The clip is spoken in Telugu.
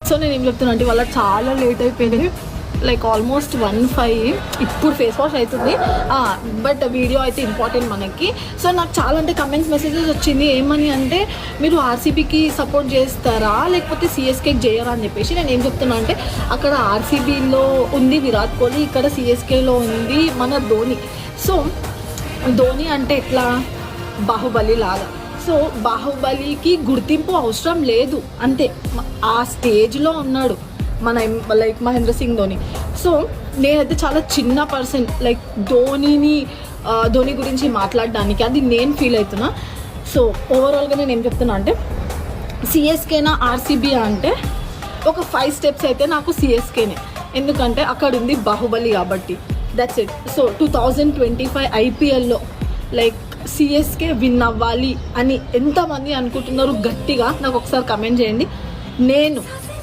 సో నేను ఏం చెప్తున్నా అంటే వాళ్ళ చాలా లేట్ అయిపోయింది, లైక్ ఆల్మోస్ట్ 1:05 ఇప్పుడు ఫేస్ వాష్ అవుతుంది. బట్ వీడియో అయితే ఇంపార్టెంట్ మనకి. సో నాకు చాలా అంటే కమెంట్స్ మెసేజెస్ వచ్చింది, ఏమని అంటే మీరు ఆర్సీబీకి సపోర్ట్ చేస్తారా లేకపోతే సిఎస్కేకి చేయరా అని చెప్పేసి. నేను ఏం చెప్తున్నా అంటే అక్కడ ఆర్సీబీలో ఉంది విరాట్ కోహ్లీ, ఇక్కడ సిఎస్కేలో ఉంది మన ధోని. సో ధోని అంటే ఎట్లా బాహుబలి లాగా. సో బాహుబలికి గుర్తింపు అవసరం లేదు, అంతే ఆ స్టేజ్లో ఉన్నాడు మన లైక్ మహేంద్ర సింగ్ ధోని. సో నేనైతే చాలా చిన్న పర్సన్ లైక్ ధోని గురించి మాట్లాడడానికి, అది నేను ఫీల్ అవుతున్నా. సో ఓవరాల్గా నేను ఏం చెప్తున్నా అంటే సిఎస్కేనా ఆర్సీబీ అంటే ఒక 5 స్టెప్స్ అయితే నాకు సిఎస్కేనే, ఎందుకంటే అక్కడ ఉంది బాహుబలి కాబట్టి. That's it. సో 2025 ఐపీఎల్లో లైక్ సిఎస్కే విన్ అవ్వాలి అని ఎంతమంది అనుకుంటున్నారు గట్టిగా నాకు ఒకసారి కమెంట్ చేయండి. నేను